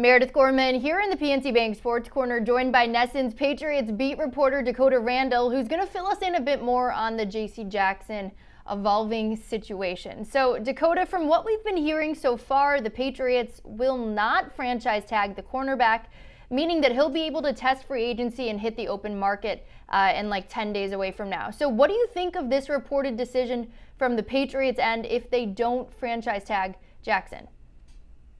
Meredith Gorman here in the PNC Bank Sports Corner, joined by NESN's Patriots beat reporter Dakota Randall, who's going to fill us in a bit more on the J.C. Jackson evolving situation. So, Dakota, from what we've been hearing so far, the Patriots will not franchise tag the cornerback, meaning that he'll be able to test free agency and hit the open market in like 10 days away from now. So what do you think of this reported decision from the Patriots end if they don't franchise tag Jackson?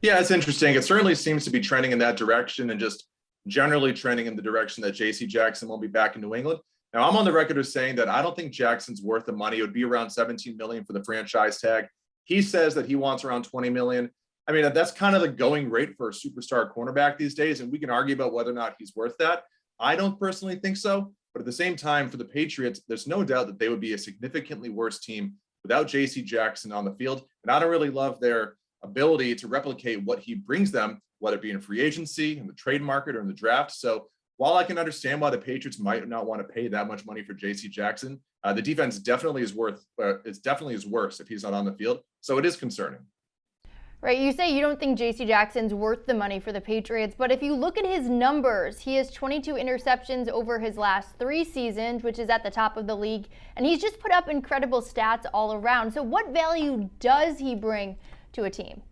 Yeah, it's interesting. It certainly seems to be trending in that direction and just generally trending in the direction that J.C. Jackson will be back in New England. Now, I'm on the record as saying that I don't think Jackson's worth the money. It would be around $17 million for the franchise tag. He says that he wants around $20 million. I mean, that's kind of the going rate for a superstar cornerback these days, and we can argue about whether or not he's worth that. I don't personally think so, but at the same time, for the Patriots, there's no doubt that they would be a significantly worse team without J.C. Jackson on the field, and I don't really love their ability to replicate what he brings them, whether it be in free agency, in the trade market, or in the draft. So while I can understand why the Patriots might not want to pay that much money for J.C. Jackson, the defense definitely is worse if he's not on the field. So it is concerning. Right, you say you don't think J.C. Jackson's worth the money for the Patriots, but if you look at his numbers, he has 22 interceptions over his last 3 seasons, which is at the top of the league, and he's just put up incredible stats all around. So what value does he bring to a team?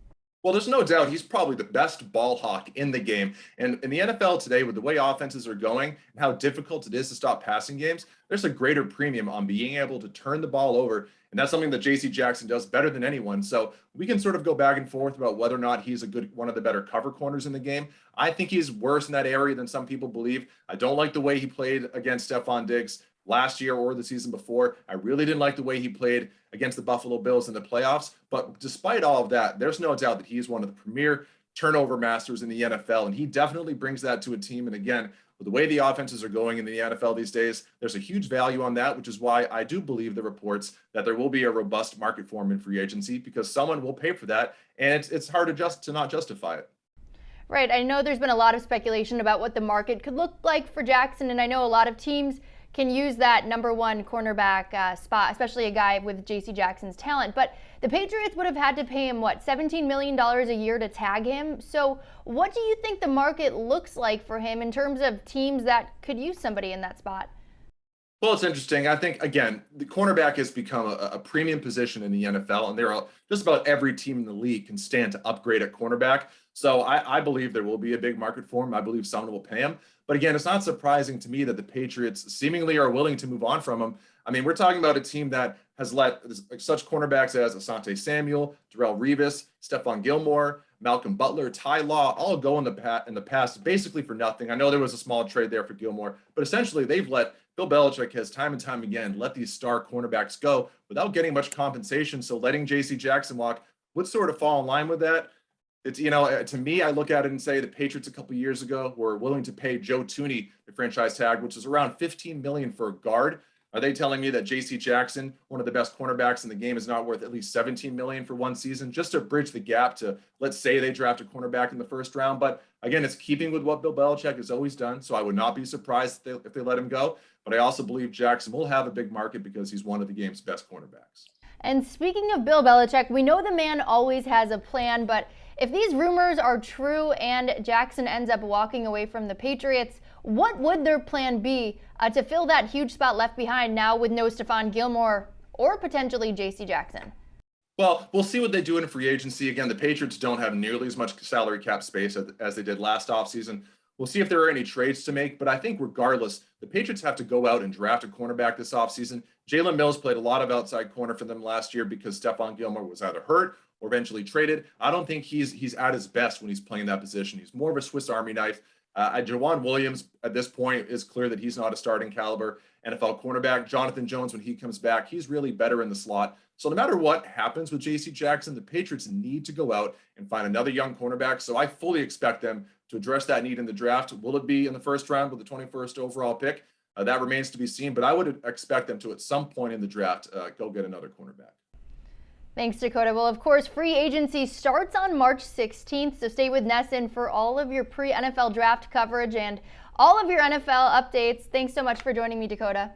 Well, there's no doubt he's probably the best ball hawk in the game. And in the NFL today, with the way offenses are going and how difficult it is to stop passing games, there's a greater premium on being able to turn the ball over. And that's something that J.C. Jackson does better than anyone. So we can sort of go back and forth about whether or not he's one of the better cover corners in the game. I think he's worse in that area than some people believe. I don't like the way he played against Stephon Diggs last year or the season before. I really didn't like the way he played against the Buffalo Bills in the playoffs. But despite all of that, there's no doubt that he's one of the premier turnover masters in the NFL. And he definitely brings that to a team. And again, with the way the offenses are going in the NFL these days, there's a huge value on that, which is why I do believe the reports that there will be a robust market for him in free agency, because someone will pay for that. And it's hard to not justify it. Right. I know there's been a lot of speculation about what the market could look like for Jackson. And I know a lot of teams can use that number one cornerback spot, especially a guy with J.C. Jackson's talent. But the Patriots would have had to pay him, what, $17 million a year to tag him? So what do you think the market looks like for him in terms of teams that could use somebody in that spot? Well, it's interesting. I think, again, the cornerback has become a premium position in the NFL, and just about every team in the league can stand to upgrade at cornerback. So I believe there will be a big market for him. I believe someone will pay him. But again, it's not surprising to me that the Patriots seemingly are willing to move on from him. I mean, we're talking about a team that has let such cornerbacks as Asante Samuel, Darrelle Revis, Stephon Gilmore, Malcolm Butler, Ty Law all go in the past basically for nothing. I know there was a small trade there for Gilmore, but essentially they've let Bill Belichick has time and time again let these star cornerbacks go without getting much compensation. So letting J.C. Jackson walk would sort of fall in line with that. It's, to me, I look at it and say the Patriots a couple years ago were willing to pay Joe Thuney the franchise tag, which is around $15 million for a guard. Are they telling me that J.C. Jackson, one of the best cornerbacks in the game, is not worth at least $17 million for one season, just to bridge the gap to, let's say, they draft a cornerback in the first round? But again, it's keeping with what Bill Belichick has always done, so I would not be surprised if they let him go. But I also believe Jackson will have a big market because he's one of the game's best cornerbacks. And speaking of Bill Belichick, we know the man always has a plan, but if these rumors are true and Jackson ends up walking away from the Patriots, what would their plan be to fill that huge spot left behind now with no Stephon Gilmore or potentially J.C. Jackson? Well, we'll see what they do in free agency. Again, the Patriots don't have nearly as much salary cap space as they did last offseason. We'll see if there are any trades to make, but I think regardless, the Patriots have to go out and draft a cornerback this offseason. Jalen Mills played a lot of outside corner for them last year because Stephon Gilmore was either hurt or eventually traded. I don't think he's at his best when he's playing that position. He's more of a Swiss Army knife. Jawan Williams, at this point, is clear that he's not a starting caliber NFL cornerback. Jonathan Jones, when he comes back, he's really better in the slot. So no matter what happens with J.C. Jackson, the Patriots need to go out and find another young cornerback. So I fully expect them to address that need in the draft. Will it be in the first round with the 21st overall pick? That remains to be seen, but I would expect them to, at some point in the draft, go get another cornerback. Thanks, Dakota. Well, of course, free agency starts on March 16th, so stay with NESN for all of your pre-NFL draft coverage and all of your NFL updates. Thanks so much for joining me, Dakota.